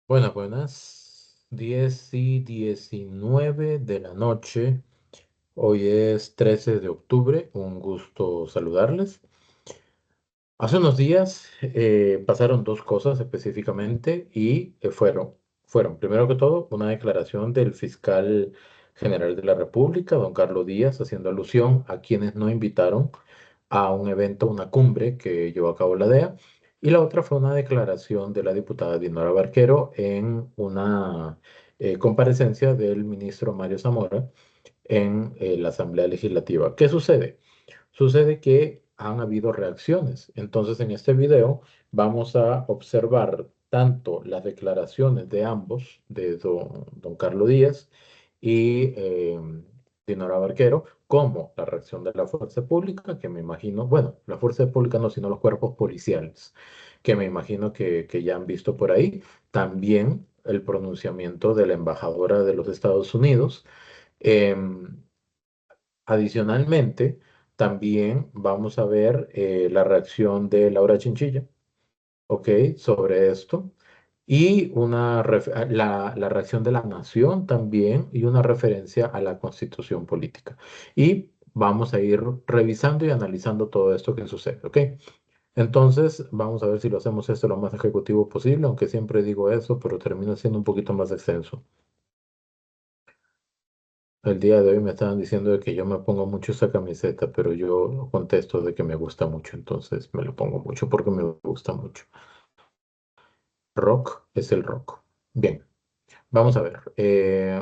Buenas, buenas. 10:19 de la noche. Hoy es 13 de octubre. Un gusto saludarles. Hace unos días pasaron dos cosas específicamente y fueron, primero que todo, una declaración del fiscal general de la República, don Carlos Díaz, haciendo alusión a quienes no invitaron a un evento, una cumbre que llevó a cabo la DEA. Y la otra fue una declaración de la diputada Dinora Barquero en una comparecencia del ministro Mario Zamora en la Asamblea Legislativa. ¿Qué sucede? Sucede que han habido reacciones. Entonces, en este video vamos a observar tanto las declaraciones de ambos, de don Carlos Díaz y Dinora Barquero, como la reacción de la fuerza pública, que me imagino, bueno, la fuerza pública no, sino los cuerpos policiales, que me imagino que ya han visto por ahí. También el pronunciamiento de la embajadora de los Estados Unidos. Em, Adicionalmente, también vamos a ver la reacción de Laura Chinchilla, ¿ok? Sobre esto. Y la reacción de la nación también y una referencia a la constitución política. Y vamos a ir revisando y analizando todo esto que sucede, ¿ok? Entonces, vamos a ver si lo hacemos esto lo más ejecutivo posible, aunque siempre digo eso, pero termina siendo un poquito más extenso. El día de hoy me estaban diciendo de que yo me pongo mucho esa camiseta, pero yo contesto de que me gusta mucho, entonces me lo pongo mucho porque me gusta mucho. Rock es el rock. Bien, vamos a ver.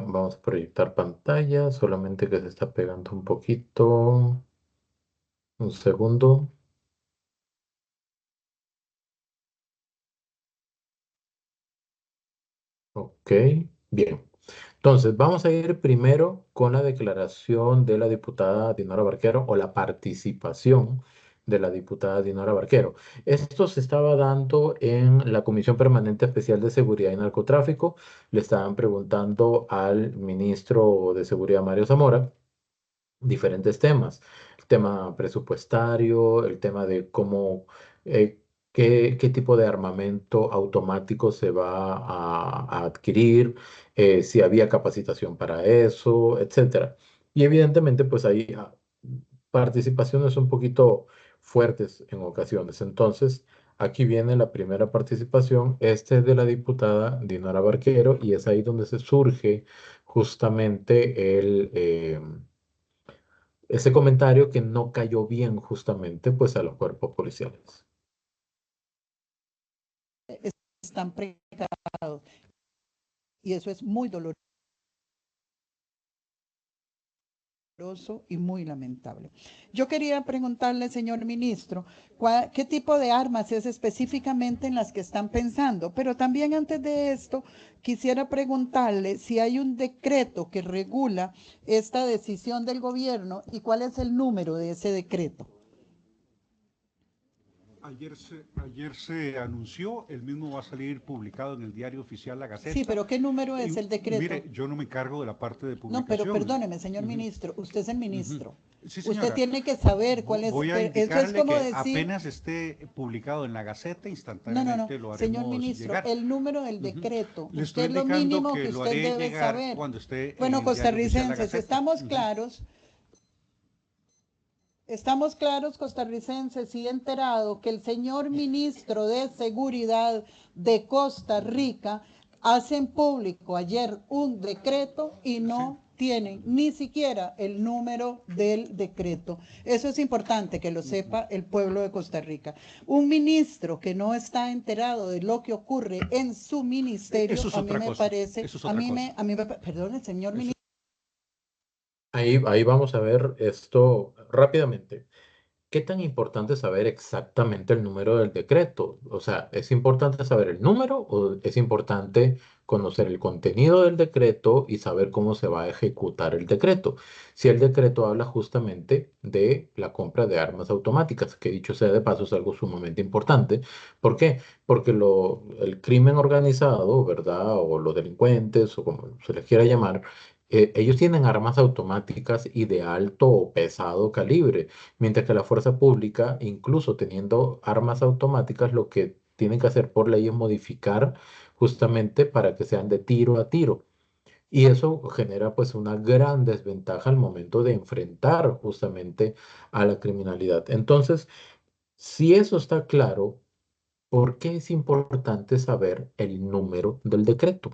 Vamos a proyectar pantalla, solamente que se está pegando un poquito. Un segundo. Ok, bien. Entonces, vamos a ir primero con la declaración de la diputada Dinora Barquero o la participación de la diputada Dinora Barquero. Esto se estaba dando en la Comisión Permanente Especial de Seguridad y Narcotráfico. Le estaban preguntando al ministro de Seguridad, Mario Zamora, diferentes temas. El tema presupuestario, el tema de cómo, qué tipo de armamento automático se va a adquirir, si había capacitación para eso, etcétera. Y evidentemente, pues hay participaciones un poquito fuertes en ocasiones. Entonces, aquí viene la primera participación. Este es de la diputada Dinora Barquero y es ahí donde se surge justamente ese comentario que no cayó bien justamente pues a los cuerpos policiales. Están precados y eso es muy doloroso y muy lamentable. Yo quería preguntarle, señor ministro, ¿qué tipo de armas es específicamente en las que están pensando? Pero también antes de esto, quisiera preguntarle si hay un decreto que regula esta decisión del gobierno y cuál es el número de ese decreto. Ayer se anunció, el mismo va a salir publicado en el diario oficial La Sí, Gaceta. pero ¿qué número Y es el decreto? mire, yo no me encargo de la parte de No, pero publicación. perdóneme, señor Ujú, ministro, usted es el ujú. ministro. Sí, Usted señora. tiene que saber cuál es, Voy a eso es indicarle como que decir, apenas esté publicado en la Gaceta, no, instantáneamente lo señor haremos ministro, llegar. el número del Ujú. decreto, Le usted estoy es lo indicando mínimo que que lo usted haré debe llegar saber. cuando esté en Bueno, el diario oficial La costarricenses, Gaceta. Ujú. estamos claros, costarricenses, y enterado que el señor ministro de Seguridad de Costa Rica hace en público ayer un decreto y Sí. no tienen ni siquiera el número del decreto. Eso es importante que lo Ujú. sepa el pueblo de Costa Rica. Un ministro que no está enterado de lo que ocurre en su ministerio, Eso es a mí otra me cosa. parece, Eso es otra cosa. perdón, señor Eso. ministro. Ahí vamos a ver esto rápidamente. ¿Qué tan importante es saber exactamente el número del decreto? O sea, ¿es importante saber el número o es importante conocer el contenido del decreto y saber cómo se va a ejecutar el decreto? Si el decreto habla justamente de la compra de armas automáticas, que dicho sea de paso es algo sumamente importante. ¿Por qué? Porque el crimen organizado, ¿verdad? O los delincuentes, o como se les quiera llamar, ellos tienen armas automáticas y de alto o pesado calibre. Mientras que la fuerza pública, incluso teniendo armas automáticas, lo que tienen que hacer por ley es modificar justamente para que sean de tiro a tiro. Y eso genera pues una gran desventaja al momento de enfrentar justamente a la criminalidad. Entonces, si eso está claro, ¿por qué es importante saber el número del decreto?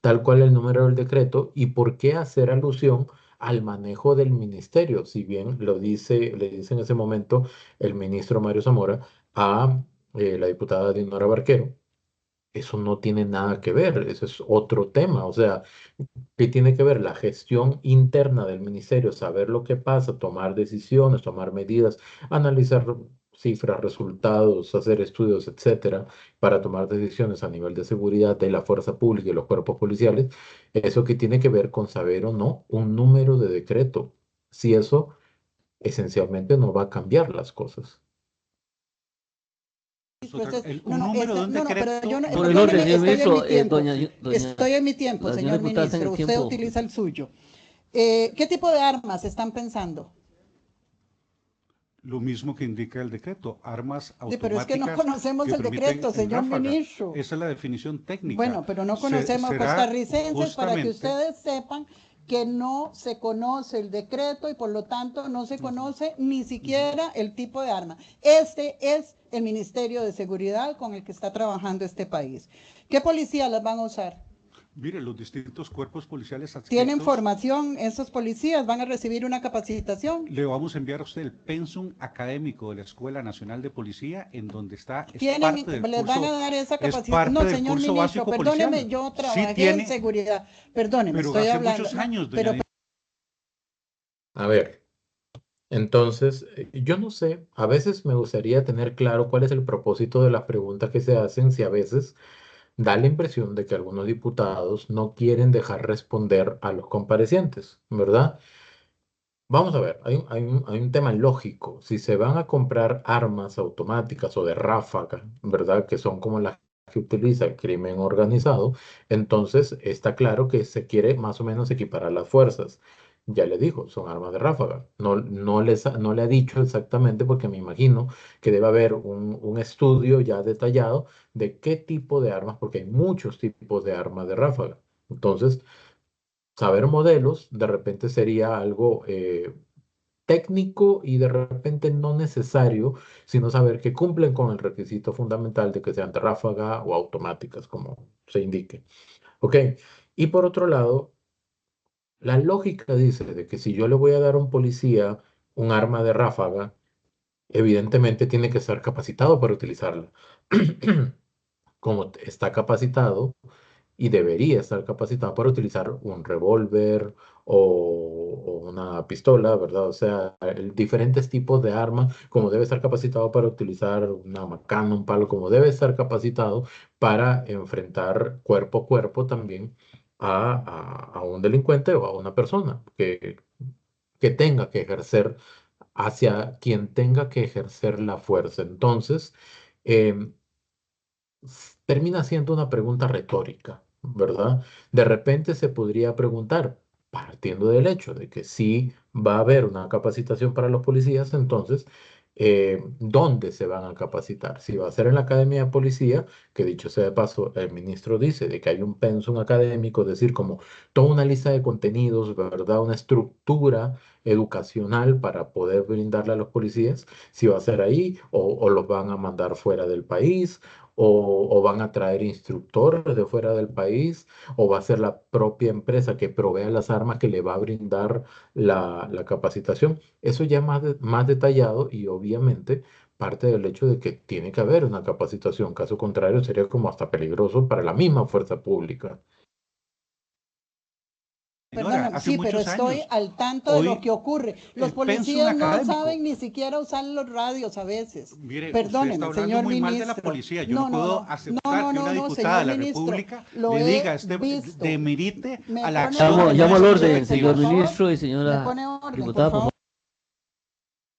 Tal cual el número del decreto y por qué hacer alusión al manejo del ministerio, si bien lo dice, le dice en ese momento el ministro Mario Zamora a la diputada Dinora Barquero. Eso no tiene nada que ver, eso es otro tema. O sea, ¿qué tiene que ver la gestión interna del ministerio? Saber lo que pasa, tomar decisiones, tomar medidas, analizar cifras, resultados, hacer estudios, etcétera, para tomar decisiones a nivel de seguridad de la fuerza pública y los cuerpos policiales. Eso que tiene que ver con saber o no un número de decreto. Si eso esencialmente no va a cambiar las cosas. Un número de un no, pero decreto yo no, Por el orden, perdóneme, señor estoy en mi ministro, tiempo. doña, Estoy en mi tiempo, la señora señor diputada está en ministro. el Usted tiempo. utiliza el suyo. ¿Qué tipo de armas están pensando? Lo mismo que indica el decreto, armas Sí, pero es que no automáticas conocemos que el permiten decreto, en señor ráfaga. ministro. Esa es la definición técnica. Bueno, pero no conocemos Será costarricenses para que justamente, ustedes sepan que no se conoce el decreto y por lo tanto no se conoce ni siquiera el tipo de arma. Este es el Ministerio de Seguridad con el que está trabajando este país. ¿Qué policía las van a usar? mire, los distintos cuerpos policiales ¿Tienen adscritos, formación esos policías? ¿Van a recibir una capacitación? le vamos a enviar a usted el pensum académico de la Escuela Nacional de Policía, en donde está, ¿Tienen, les van a dar esa es capacitación? parte No, del señor curso ministro, básico perdóneme, policial. yo Sí trabajé en tiene, seguridad. Perdóneme, pero estoy hace hablando. muchos No, años, pero doña. A ver, entonces, yo no sé, a veces me gustaría tener claro cuál es el propósito de las preguntas que se hacen, si a veces da la impresión de que algunos diputados no quieren dejar responder a los comparecientes, ¿verdad? Vamos a ver, hay un tema lógico. Si se van a comprar armas automáticas o de ráfaga, ¿verdad? Que son como las que utiliza el crimen organizado, entonces está claro que se quiere más o menos equiparar las fuerzas. Ya le dijo, son armas de ráfaga. No le ha dicho exactamente porque me imagino que debe haber un estudio ya detallado de qué tipo de armas, porque hay muchos tipos de armas de ráfaga. Entonces, saber modelos de repente sería algo técnico y de repente no necesario, sino saber que cumplen con el requisito fundamental de que sean de ráfaga o automáticas, como se indique. ¿Ok? Y por otro lado, la lógica dice de que si yo le voy a dar a un policía un arma de ráfaga, evidentemente tiene que estar capacitado para utilizarla. Como está capacitado, y debería estar capacitado para utilizar un revólver o una pistola, ¿verdad? O sea, diferentes tipos de armas, como debe estar capacitado para utilizar una macana, un palo, como debe estar capacitado para enfrentar cuerpo a cuerpo también a un delincuente o a una persona que tenga que ejercer hacia quien tenga que ejercer la fuerza. Entonces, em, termina siendo una pregunta retórica, ¿verdad? De repente se podría preguntar, partiendo del hecho de que sí va a haber una capacitación para los policías, entonces, ¿dónde se van a capacitar? Si va a ser en la Academia de Policía, que dicho sea de paso, el ministro dice de que hay un pensum académico, es decir, como toda una lista de contenidos, ¿verdad? Una estructura educacional para poder brindarle a los policías, si va a ser ahí o los van a mandar fuera del país o van a traer instructores de fuera del país, o va a ser la propia empresa que provea las armas que le va a brindar la capacitación. Eso ya más detallado y obviamente parte del hecho de que tiene que haber una capacitación. Caso contrario, sería como hasta peligroso para la misma fuerza pública. Señora, Perdóname, hace sí, pero muchos estoy años. al tanto de lo Hoy que ocurre. Los el pensum policías no académico. saben ni siquiera usar los radios a veces. Mire, usted está Perdóneme, hablando señor muy mal de la ministro. policía. Yo no No, no, puedo no, no, aceptar no, que una no, no, diputada de señor la ministro. República Lo le diga, he visto. demerite Me a la pone acción de orden, Llamo al nuestros orden, ministro, señor por efectivos. favor. ministro y Me señora pone orden, por diputada, por favor. favor.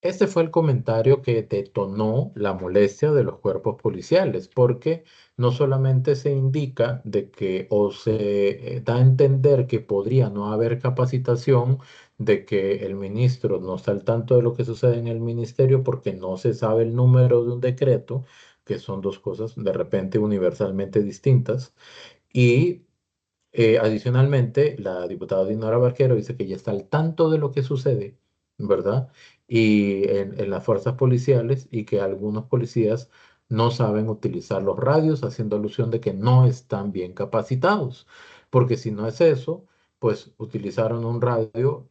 Este fue el comentario que detonó la molestia de los cuerpos policiales, porque no solamente se indica de que o se da a entender que podría no haber capacitación, de que el ministro no está al tanto de lo que sucede en el ministerio porque no se sabe el número de un decreto, que son dos cosas de repente universalmente distintas. Y adicionalmente, la diputada Dinora Barquero dice que ya está al tanto de lo que sucede, ¿verdad? Y en las fuerzas policiales y que algunos policías no saben utilizar los radios, haciendo alusión de que no están bien capacitados. Porque si no es eso, pues utilizaron un radio,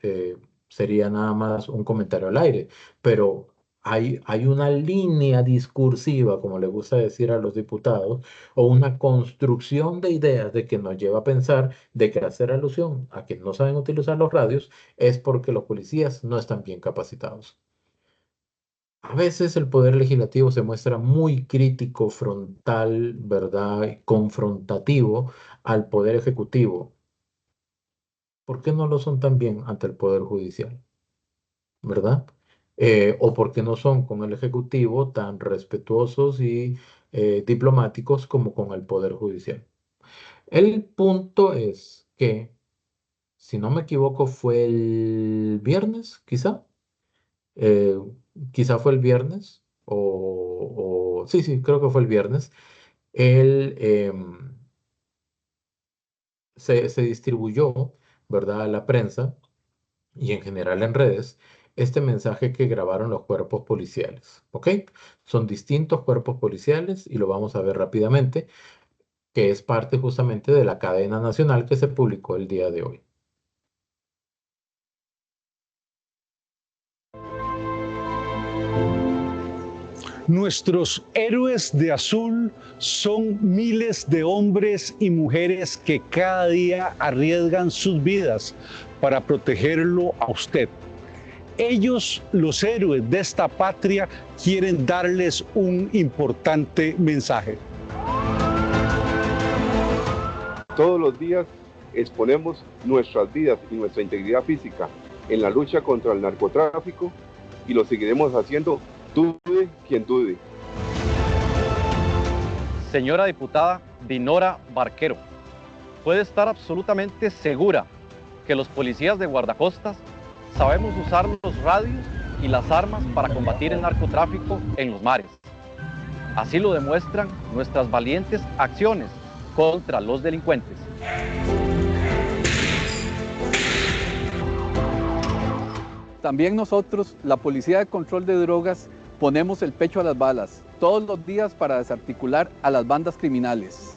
sería nada más un comentario al aire. Pero hay una línea discursiva, como le gusta decir a los diputados, o una construcción de ideas de que nos lleva a pensar de que hacer alusión a que no saben utilizar los radios es porque los policías no están bien capacitados. A veces el poder legislativo se muestra muy crítico, frontal, ¿verdad? Y confrontativo al poder ejecutivo. ¿Por qué no lo son también ante el poder judicial? ¿Verdad? O porque no son con el ejecutivo tan respetuosos y diplomáticos como con el poder judicial. El punto es que, si no me equivoco, fue el viernes, quizá. eh, Quizá fue el viernes, sí, sí, creo que fue el viernes. Él se distribuyó, ¿verdad?, a la prensa y en general en redes este mensaje que grabaron los cuerpos policiales, ¿ok? Son distintos cuerpos policiales y lo vamos a ver rápidamente, que es parte justamente de la cadena nacional que se publicó el día de hoy. Nuestros héroes de azul son miles de hombres y mujeres que cada día arriesgan sus vidas para protegerlo a usted. Ellos, los héroes de esta patria, quieren darles un importante mensaje. Todos los días exponemos nuestras vidas y nuestra integridad física en la lucha contra el narcotráfico y lo seguiremos haciendo, dude quien dude. Señora diputada Dinora Barquero, puede estar absolutamente segura que los policías de guardacostas sabemos usar los radios y las armas para combatir el narcotráfico en los mares. Así lo demuestran nuestras valientes acciones contra los delincuentes. También nosotros, la Policía de Control de Drogas, ponemos el pecho a las balas todos los días para desarticular a las bandas criminales.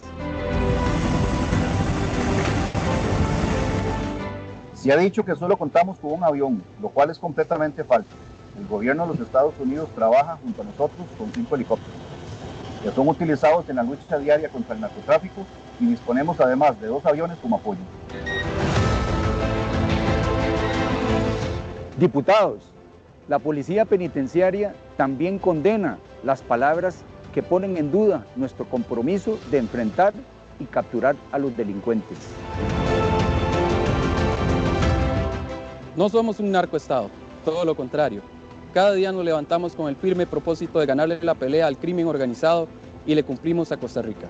Se ha dicho que solo contamos con un avión, lo cual es completamente falso. El gobierno de los Estados Unidos trabaja junto a nosotros con 5 helicópteros, que son utilizados en la lucha diaria contra el narcotráfico, y disponemos además de 2 aviones como apoyo. Diputados, la Policía Penitenciaria también condena las palabras que ponen en duda nuestro compromiso de enfrentar y capturar a los delincuentes. No somos un narcoestado, todo lo contrario. Cada día nos levantamos con el firme propósito de ganarle la pelea al crimen organizado y le cumplimos a Costa Rica.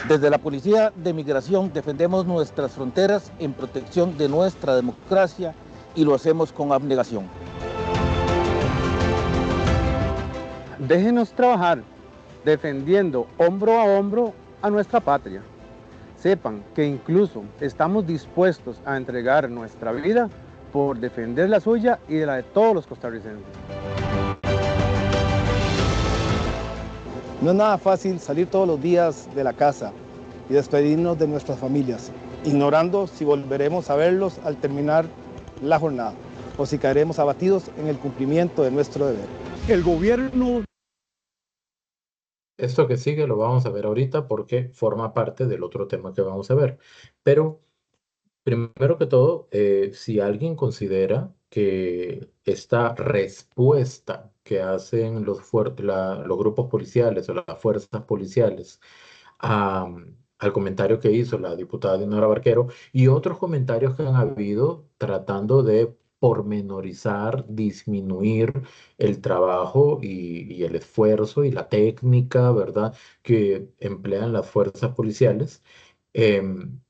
Desde la Policía de Migración defendemos nuestras fronteras en protección de nuestra democracia y lo hacemos con abnegación. Déjenos trabajar defendiendo hombro a hombro a nuestra patria. Sepan que incluso estamos dispuestos a entregar nuestra vida por defender la suya y de la de todos los costarricenses. No es nada fácil salir todos los días de la casa y despedirnos de nuestras familias, ignorando si volveremos a verlos al terminar la jornada o si caeremos abatidos en el cumplimiento de nuestro deber. El gobierno... Esto que sigue lo vamos a ver ahorita porque forma parte del otro tema que vamos a ver. Pero primero que todo, si alguien considera que esta respuesta que hacen los grupos policiales o las fuerzas policiales al comentario que hizo la diputada Dinora Barquero y otros comentarios que han habido tratando de pormenorizar, disminuir el trabajo y el esfuerzo y la técnica, ¿verdad?, que emplean las fuerzas policiales. em,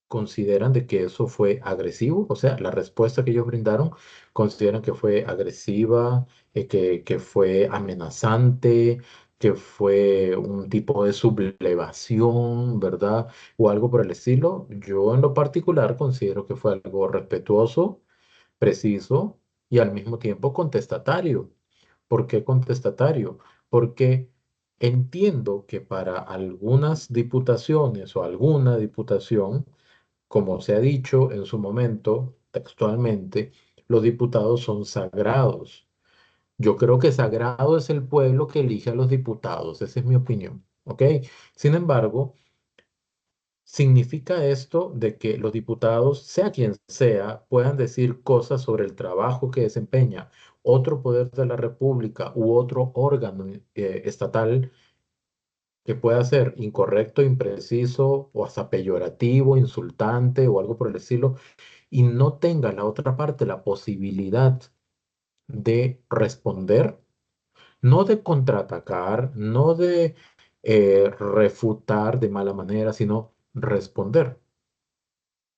consideran de que eso fue agresivo, o sea, la respuesta que ellos brindaron consideran que fue agresiva, que fue amenazante, que fue un tipo de sublevación, ¿verdad? O algo por el estilo. Yo en lo particular considero que fue algo respetuoso, preciso y al mismo tiempo contestatario. ¿Por qué contestatario? Porque entiendo que para algunas diputaciones o alguna diputación, como se ha dicho en su momento, textualmente, los diputados son sagrados. Yo creo que sagrado es el pueblo que elige a los diputados, esa es mi opinión, ¿ok? Sin embargo, ¿significa esto de que los diputados, sea quien sea, puedan decir cosas sobre el trabajo que desempeña otro poder de la República u otro órgano estatal que pueda ser incorrecto, impreciso o hasta peyorativo, insultante o algo por el estilo, y no tenga la otra parte la posibilidad de responder, no de contraatacar, no de refutar de mala manera, sino responder?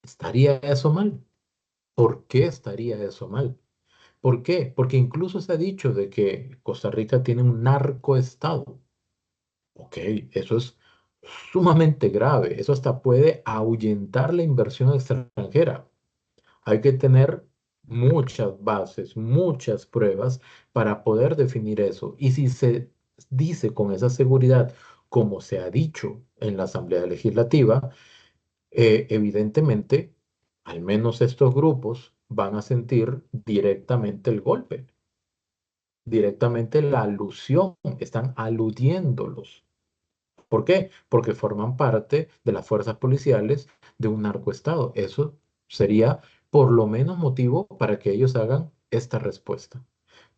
¿Estaría eso mal? ¿Por qué estaría eso mal? ¿Por qué? Porque incluso se ha dicho de que Costa Rica tiene un narcoestado. Ok, eso es sumamente grave. Eso hasta puede ahuyentar la inversión extranjera. Hay que tener muchas bases, muchas pruebas para poder definir eso. Y si se dice con esa seguridad, como se ha dicho en la Asamblea Legislativa, evidentemente, al menos estos grupos van a sentir directamente el golpe, directamente la alusión, están aludiéndolos. ¿Por qué? Porque forman parte de las fuerzas policiales de un narcoestado. Eso sería por lo menos motivo para que ellos hagan esta respuesta,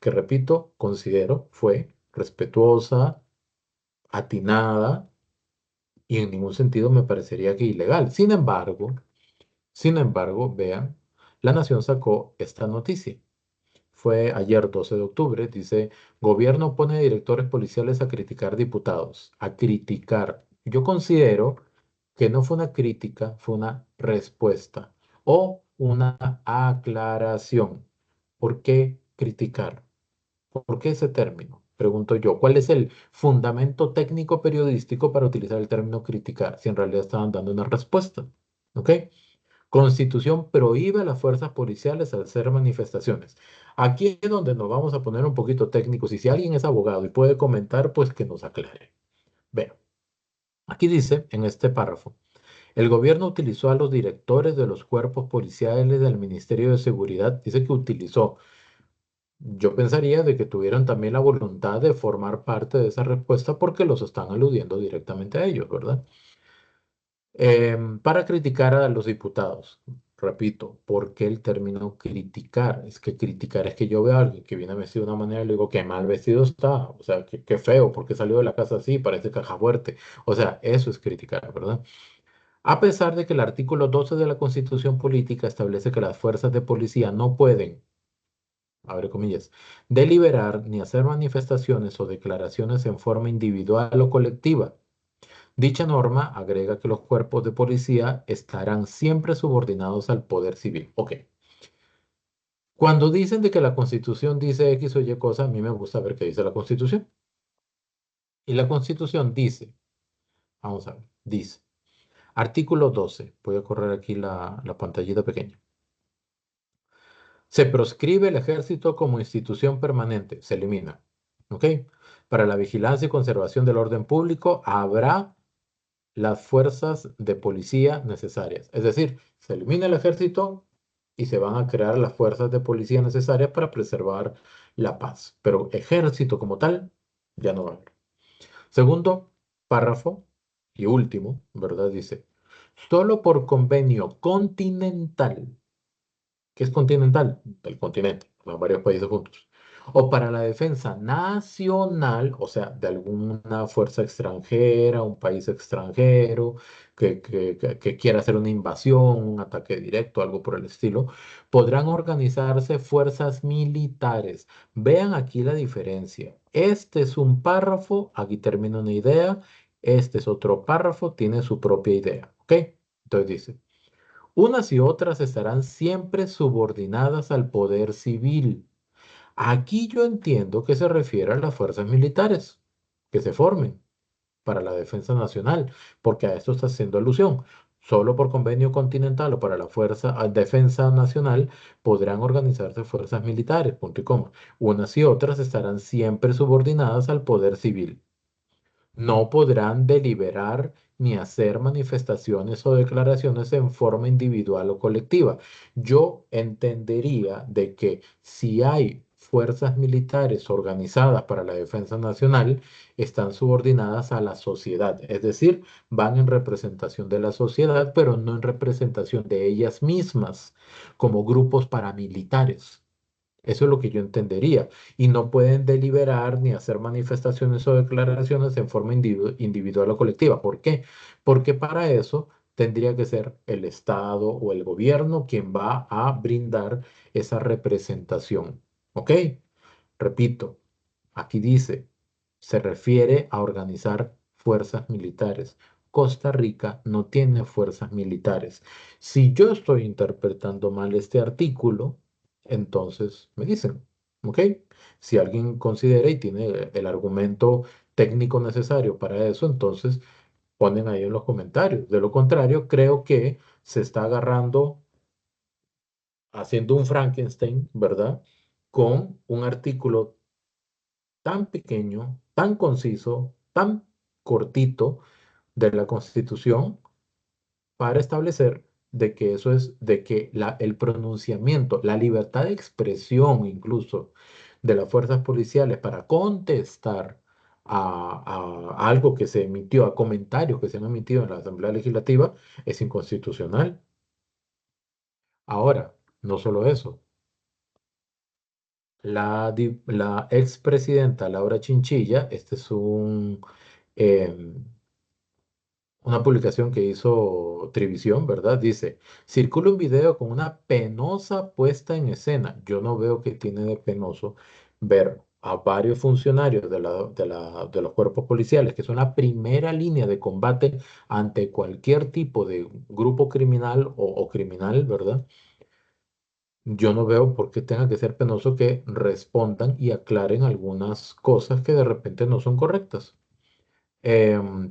que repito, considero fue respetuosa, atinada y en ningún sentido me parecería que ilegal. Sin embargo, vean, La Nación sacó esta noticia. Fue ayer 12 de octubre, dice, gobierno pone directores policiales a criticar diputados, a criticar. Yo considero que no fue una crítica, fue una respuesta o una aclaración. ¿Por qué criticar? ¿Por qué ese término? Pregunto yo, ¿cuál es el fundamento técnico periodístico para utilizar el término criticar si en realidad estaban dando una respuesta? ¿Ok? Constitución prohíbe a las fuerzas policiales hacer manifestaciones. Aquí es donde nos vamos a poner un poquito técnicos y si alguien es abogado y puede comentar, pues que nos aclare. Vean, aquí dice en este párrafo, el gobierno utilizó a los directores de los cuerpos policiales del Ministerio de Seguridad, dice que utilizó. Yo pensaría de que tuvieron también la voluntad de formar parte de esa respuesta porque los están aludiendo directamente a ellos, ¿verdad? Para criticar a los diputados. Repito, ¿por qué el término criticar? Es que criticar es que yo veo a alguien que viene vestido de una manera y le digo, qué mal vestido está, o sea, qué feo, porque salió de la casa así, parece caja fuerte. O sea, eso es criticar, ¿verdad? A pesar de que el artículo 12 de la Constitución Política establece que las fuerzas de policía no pueden, abre comillas, deliberar ni hacer manifestaciones o declaraciones en forma individual o colectiva. Dicha norma agrega que los cuerpos de policía estarán siempre subordinados al poder civil. Ok. Cuando dicen de que la Constitución dice X o Y cosa, a mí me gusta ver qué dice la Constitución. Y la Constitución dice, vamos a ver, dice, artículo 12, voy a correr aquí la pantallita pequeña. Se proscribe el ejército como institución permanente, se elimina. ¿Ok? Para la vigilancia y conservación del orden público habrá las fuerzas de policía necesarias. Es decir, se elimina el ejército y se van a crear las fuerzas de policía necesarias para preservar la paz. Pero ejército como tal, ya no va a haber. Segundo párrafo y último, ¿verdad? Dice, solo por convenio continental. ¿Qué es continental? El continente, los varios países juntos. O para la defensa nacional, o sea, de alguna fuerza extranjera, un país extranjero que quiera hacer una invasión, un ataque directo, algo por el estilo, podrán organizarse fuerzas militares. Vean aquí la diferencia. Este es un párrafo, aquí termina una idea, este es otro párrafo, tiene su propia idea, ¿ok? Entonces dice. Unas y otras estarán siempre subordinadas al poder civil. Aquí yo entiendo que se refiere a las fuerzas militares que se formen para la defensa nacional, porque a esto está haciendo alusión. Solo por convenio continental o para la defensa nacional podrán organizarse fuerzas militares, punto y coma. Unas y otras estarán siempre subordinadas al poder civil. No podrán deliberar ni hacer manifestaciones o declaraciones en forma individual o colectiva. Yo entendería de que si hay fuerzas militares organizadas para la defensa nacional, están subordinadas a la sociedad, es decir, van en representación de la sociedad, pero no en representación de ellas mismas, como grupos paramilitares. Eso es lo que yo entendería. Y no pueden deliberar ni hacer manifestaciones o declaraciones en forma individual o colectiva. ¿Por qué? Porque para eso tendría que ser el Estado o el gobierno quien va a brindar esa representación. ¿Ok? Repito, aquí dice, se refiere a organizar fuerzas militares. Costa Rica no tiene fuerzas militares. Si yo estoy interpretando mal este artículo, entonces me dicen, ¿ok? Si alguien considera y tiene el argumento técnico necesario para eso, entonces ponen ahí en los comentarios. De lo contrario, creo que se está agarrando, haciendo un Frankenstein, ¿verdad? Con un artículo tan pequeño, tan conciso, tan cortito de la Constitución para establecer de que eso es, de que el pronunciamiento, la libertad de expresión incluso de las fuerzas policiales para contestar a algo que se emitió, a comentarios que se han emitido en la Asamblea Legislativa, es inconstitucional. Ahora, no solo eso, la expresidenta Laura Chinchilla, este es em, una publicación que hizo Trivisión, ¿verdad? Dice, circula un video con una penosa puesta en escena. Yo no veo que tiene de penoso ver a varios funcionarios de los cuerpos policiales, que son la primera línea de combate ante cualquier tipo de grupo criminal o criminal, ¿verdad? Yo no veo por qué tenga que ser penoso que respondan y aclaren algunas cosas que de repente no son correctas.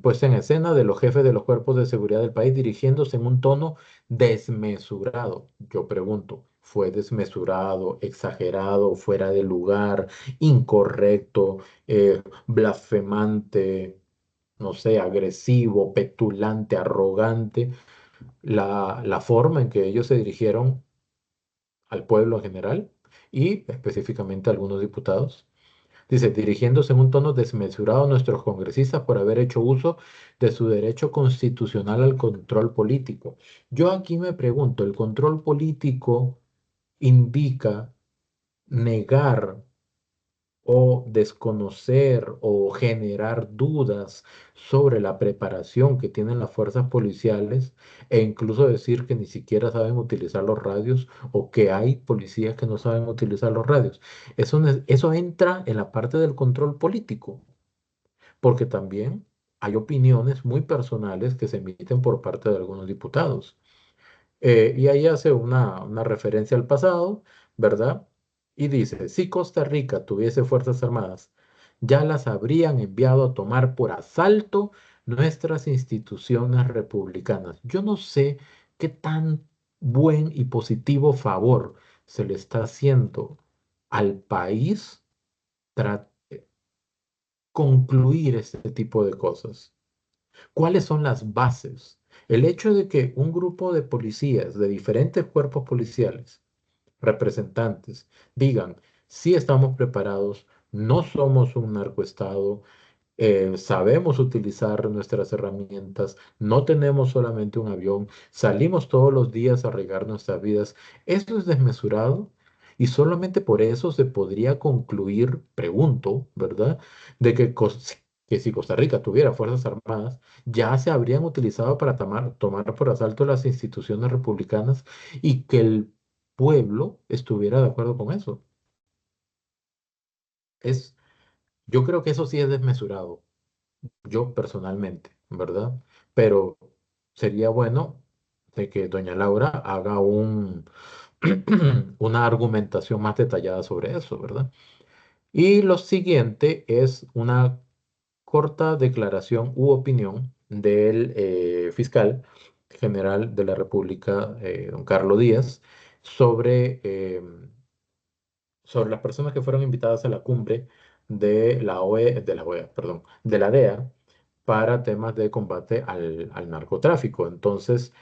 Puesta en escena de los jefes de los cuerpos de seguridad del país dirigiéndose en un tono desmesurado. Yo pregunto, ¿fue desmesurado, exagerado, fuera de lugar, incorrecto, blasfemante, no sé, agresivo, petulante, arrogante? La forma en que ellos se dirigieron al pueblo en general y específicamente a algunos diputados. Dice, dirigiéndose en un tono desmesurado a nuestros congresistas por haber hecho uso de su derecho constitucional al control político. Yo aquí me pregunto, ¿el control político indica negar o desconocer o generar dudas sobre la preparación que tienen las fuerzas policiales e incluso decir que ni siquiera saben utilizar los radios o que hay policías que no saben utilizar los radios? Eso entra en la parte del control político, porque también hay opiniones muy personales que se emiten por parte de algunos diputados. Y ahí hace una referencia al pasado, ¿verdad? Y dice, si Costa Rica tuviese fuerzas armadas, ya las habrían enviado a tomar por asalto nuestras instituciones republicanas. Yo no sé qué tan buen y positivo favor se le está haciendo al país tras concluir este tipo de cosas. ¿Cuáles son las bases? El hecho de que un grupo de policías de diferentes cuerpos policiales, representantes, digan, sí estamos preparados, no somos un narcoestado, sabemos utilizar nuestras herramientas, no tenemos solamente un avión, salimos todos los días a arriesgar nuestras vidas. Esto es desmesurado y solamente por eso se podría concluir, pregunto, ¿verdad? De que si Costa Rica tuviera fuerzas armadas, ya se habrían utilizado para tomar por asalto las instituciones republicanas y que el pueblo estuviera de acuerdo con eso. Es, yo creo que eso sí es desmesurado. Yo personalmente, ¿verdad? Pero sería bueno de que doña Laura haga una argumentación más detallada sobre eso, ¿verdad? Y lo siguiente es una corta declaración u opinión del fiscal general de la República, don Carlos Díaz, sobre, sobre las personas que fueron invitadas a la cumbre de la OEA, perdón, de la DEA para temas de combate al narcotráfico. Entonces,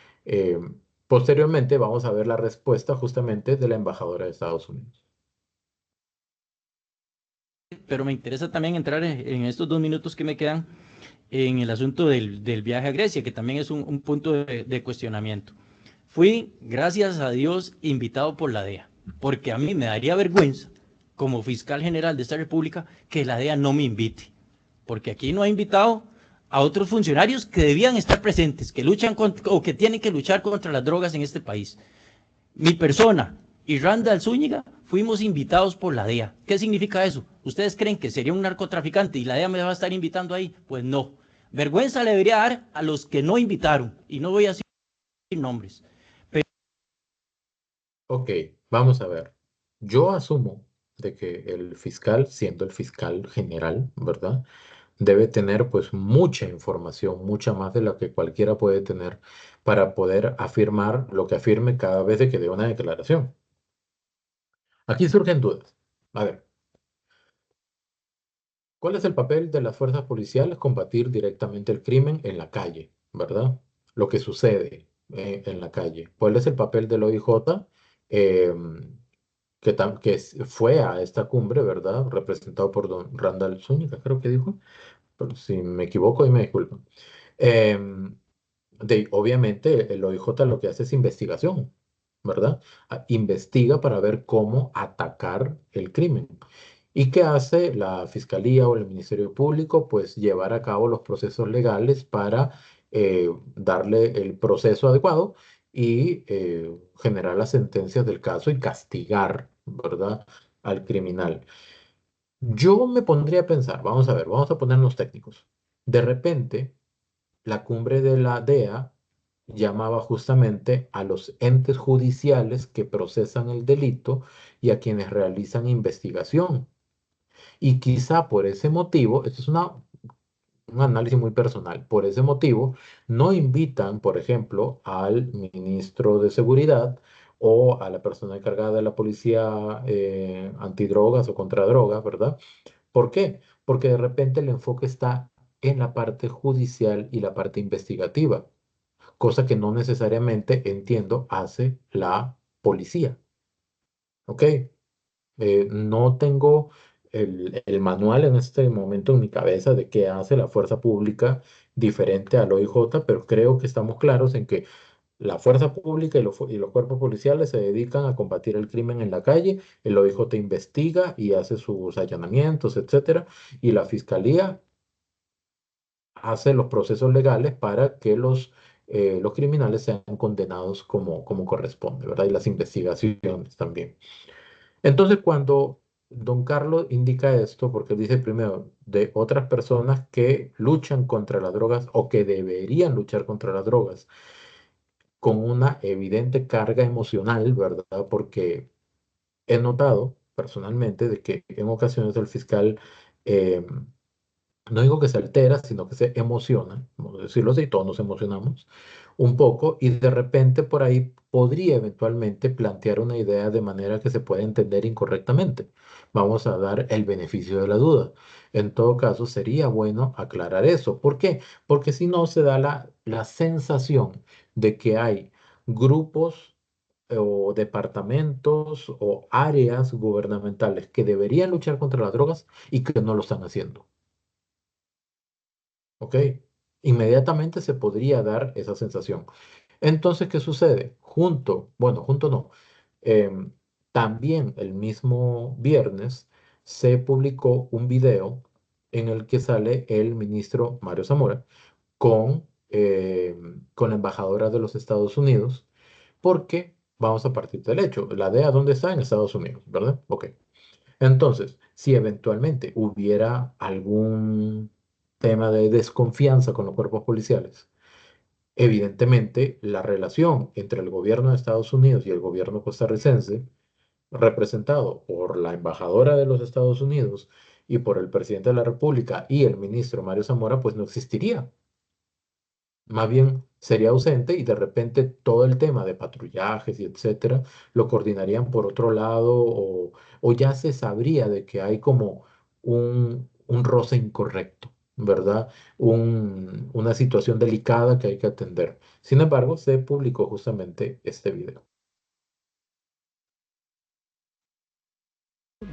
posteriormente vamos a ver la respuesta justamente de la embajadora de Estados Unidos. Pero me interesa también entrar en estos 2 minutos que me quedan en el asunto del viaje a Grecia, que también es un punto de cuestionamiento. Fui, gracias a Dios, invitado por la DEA, porque a mí me daría vergüenza, como fiscal general de esta república, que la DEA no me invite, porque aquí no ha invitado a otros funcionarios que debían estar presentes, que luchan o que tienen que luchar contra las drogas en este país. Mi persona y Randall Zúñiga fuimos invitados por la DEA. ¿Qué significa eso? ¿Ustedes creen que sería un narcotraficante y la DEA me va a estar invitando ahí? Pues no. Vergüenza le debería dar a los que no invitaron, y no voy a decir nombres. Ok, vamos a ver. Yo asumo de que el fiscal, siendo el fiscal general, ¿verdad? Debe tener pues mucha información, mucha más de la que cualquiera puede tener para poder afirmar lo que afirme cada vez de que dé una declaración. Aquí surgen dudas. A ver, ¿cuál es el papel de las fuerzas policiales? Combatir directamente el crimen en la calle, ¿verdad? Lo que sucede en la calle. ¿Cuál es el papel del OIJ? Fue a esta cumbre, ¿verdad? Representado por don Randall Zúñiga, creo que dijo. Pero si me equivoco, y me disculpan. Em, obviamente, el OIJ lo que hace es investigación, ¿verdad? Investiga para ver cómo atacar el crimen. ¿Y qué hace la Fiscalía o el Ministerio Público? Pues llevar a cabo los procesos legales para darle el proceso adecuado y generar las sentencias del caso y castigar, ¿verdad?, al criminal. Yo me pondría a pensar, vamos a ver, vamos a ponernos técnicos. De repente, la cumbre de la DEA llamaba justamente a los entes judiciales que procesan el delito y a quienes realizan investigación. Y quizá por ese motivo, esto es un análisis muy personal, por ese motivo no invitan, por ejemplo, al ministro de Seguridad o a la persona encargada de la policía antidrogas o contradrogas, ¿verdad? ¿Por qué? Porque de repente el enfoque está en la parte judicial y la parte investigativa, cosa que no necesariamente, entiendo, hace la policía. ¿Ok? No tengo el manual en este momento en mi cabeza de qué hace la fuerza pública diferente al OIJ, pero creo que estamos claros en que la fuerza pública y los cuerpos policiales se dedican a combatir el crimen en la calle, el OIJ investiga y hace sus allanamientos, etcétera, y la fiscalía hace los procesos legales para que los criminales sean condenados como corresponde, ¿verdad? Y las investigaciones también. Entonces, cuando don Carlos indica esto, porque dice primero de otras personas que luchan contra las drogas o que deberían luchar contra las drogas, con una evidente carga emocional, ¿verdad? Porque he notado personalmente de que en ocasiones el fiscal eh, no digo que se altera, sino que se emociona, vamos a decirlo así, todos nos emocionamos un poco y de repente por ahí podría eventualmente plantear una idea de manera que se pueda entender incorrectamente. Vamos a dar el beneficio de la duda. En todo caso, sería bueno aclarar eso. ¿Por qué? Porque si no se da la sensación de que hay grupos o departamentos o áreas gubernamentales que deberían luchar contra las drogas y que no lo están haciendo. ¿Ok? Inmediatamente se podría dar esa sensación. Entonces, ¿qué sucede? Junto no. em, También el mismo viernes se publicó un video en el que sale el ministro Mario Zamora con la embajadora de los Estados Unidos, porque vamos a partir del hecho, la DEA, ¿dónde está? En Estados Unidos, ¿verdad? Ok. Entonces, si eventualmente hubiera algún tema de desconfianza con los cuerpos policiales, Evidentemente, la relación entre el gobierno de Estados Unidos y el gobierno costarricense, representado por la embajadora de los Estados Unidos y por el presidente de la República y el ministro Mario Zamora, pues no existiría. Más bien sería ausente y de repente todo el tema de patrullajes y etcétera lo coordinarían por otro lado o ya se sabría de que hay como un roce incorrecto, ¿verdad? Una situación delicada que hay que atender. Sin embargo, se publicó justamente este video.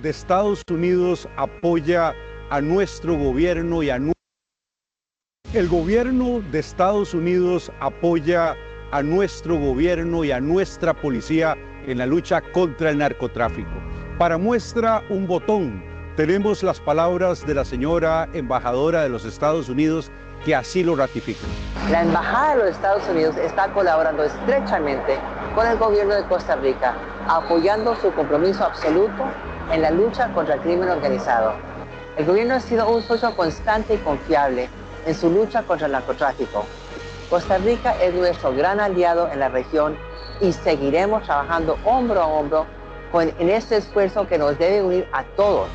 De Estados Unidos apoya a nuestro gobierno y a el gobierno de Estados Unidos apoya a nuestro gobierno y a nuestra policía en la lucha contra el narcotráfico. Para muestra un botón, tenemos las palabras de la señora embajadora de los Estados Unidos que así lo ratifican. La Embajada de los Estados Unidos está colaborando estrechamente con el gobierno de Costa Rica, apoyando su compromiso absoluto en la lucha contra el crimen organizado. El gobierno ha sido un socio constante y confiable en su lucha contra el narcotráfico. Costa Rica es nuestro gran aliado en la región y seguiremos trabajando hombro a hombro en este esfuerzo que nos debe unir a todos.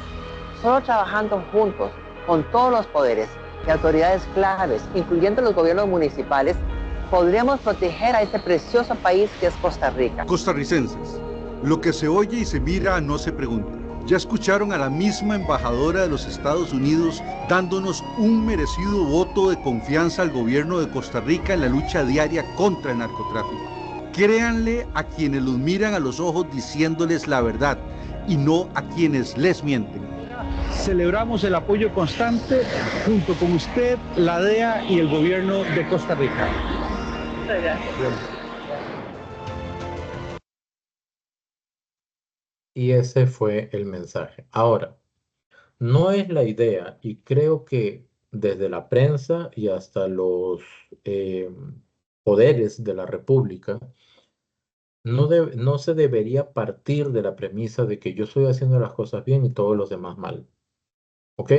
Solo trabajando juntos con todos los poderes y autoridades claves, incluyendo los gobiernos municipales, podremos proteger a este precioso país que es Costa Rica. Costarricenses, lo que se oye y se mira no se pregunta. Ya escucharon a la misma embajadora de los Estados Unidos dándonos un merecido voto de confianza al gobierno de Costa Rica en la lucha diaria contra el narcotráfico. Créanle a quienes los miran a los ojos diciéndoles la verdad y no a quienes les mienten. Celebramos el apoyo constante junto con usted, la DEA y el gobierno de Costa Rica. Muchas gracias. Y ese fue el mensaje. Ahora, no es la idea, y creo que desde la prensa y hasta los poderes de la República, no se debería partir de la premisa de que yo estoy haciendo las cosas bien y todos los demás mal. ¿Ok?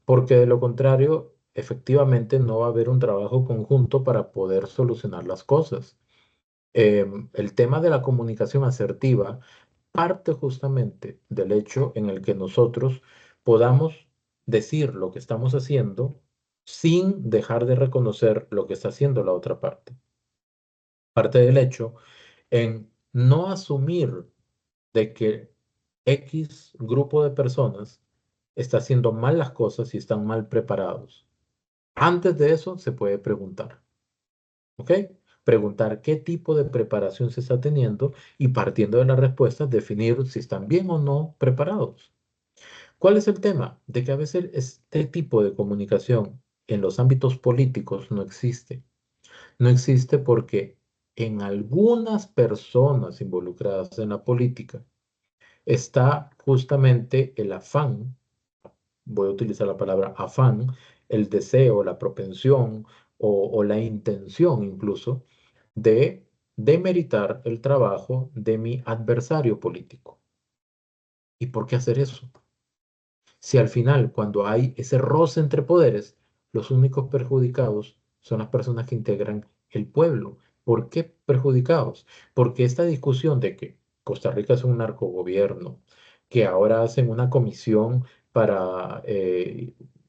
Porque de lo contrario, efectivamente no va a haber un trabajo conjunto para poder solucionar las cosas. El tema de la comunicación asertiva parte justamente del hecho en el que nosotros podamos decir lo que estamos haciendo sin dejar de reconocer lo que está haciendo la otra parte. Parte del hecho en no asumir de que X grupo de personas está haciendo mal las cosas y están mal preparados. Antes de eso se puede preguntar, ¿ok? Preguntar qué tipo de preparación se está teniendo y partiendo de las respuestas definir si están bien o no preparados. ¿Cuál es el tema? De que a veces este tipo de comunicación en los ámbitos políticos no existe. No existe porque en algunas personas involucradas en la política está justamente el afán, voy a utilizar la palabra afán, el deseo, la propensión o la intención incluso de demeritar el trabajo de mi adversario político. ¿Y por qué hacer eso? Si al final, cuando hay ese roce entre poderes, los únicos perjudicados son las personas que integran el pueblo. ¿Por qué perjudicados? Porque esta discusión de que Costa Rica es un narcogobierno, que ahora hacen una comisión para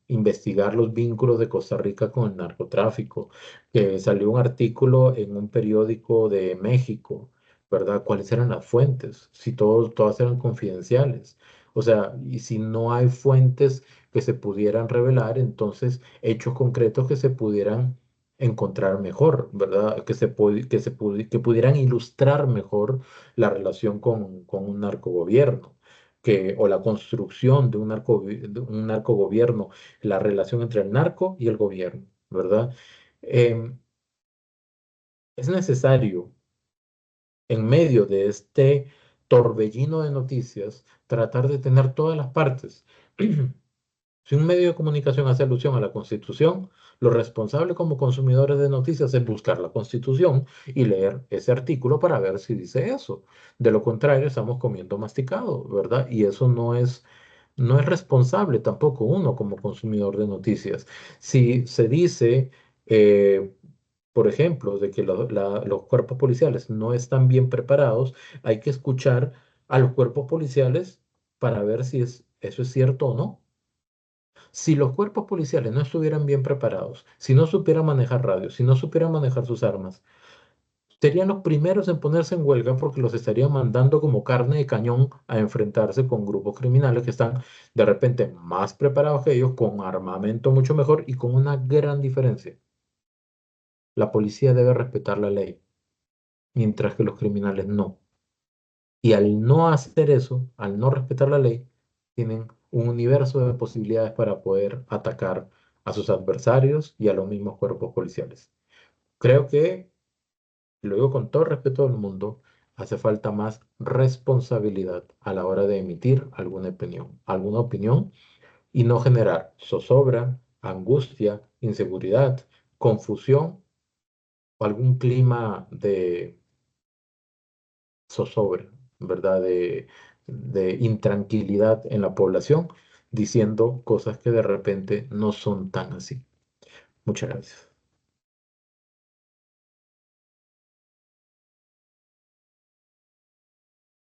investigar los vínculos de Costa Rica con el narcotráfico, que salió un artículo en un periódico de México, ¿verdad? ¿Cuáles eran las fuentes? Si todas eran confidenciales. O sea, y si no hay fuentes que se pudieran revelar, entonces hechos concretos que se pudieran encontrar mejor, ¿verdad? Que pudieran ilustrar mejor la relación con un narcogobierno, o la construcción de un narcogobierno, la relación entre el narco y el gobierno, ¿verdad? Em, es necesario en medio de este torbellino de noticias, tratar de tener todas las partes. Si un medio de comunicación hace alusión a la Constitución, lo responsable como consumidores de noticias es buscar la Constitución y leer ese artículo para ver si dice eso. De lo contrario, estamos comiendo masticado, ¿verdad? Y eso no es responsable tampoco uno como consumidor de noticias. Si se dice, por ejemplo, de que los cuerpos policiales no están bien preparados, hay que escuchar a los cuerpos policiales para ver si eso es cierto o no. Si los cuerpos policiales no estuvieran bien preparados, si no supieran manejar radios, si no supieran manejar sus armas, serían los primeros en ponerse en huelga porque los estarían mandando como carne de cañón a enfrentarse con grupos criminales que están de repente más preparados que ellos, con armamento mucho mejor y con una gran diferencia. La policía debe respetar la ley, mientras que los criminales no. Y al no hacer eso, al no respetar la ley, tienen un universo de posibilidades para poder atacar a sus adversarios y a los mismos cuerpos policiales. Creo que, lo digo con todo respeto del mundo, hace falta más responsabilidad a la hora de emitir alguna opinión y no generar zozobra, angustia, inseguridad, confusión o algún clima de zozobra, ¿verdad? De intranquilidad en la población, diciendo cosas que de repente no son tan así. Muchas gracias.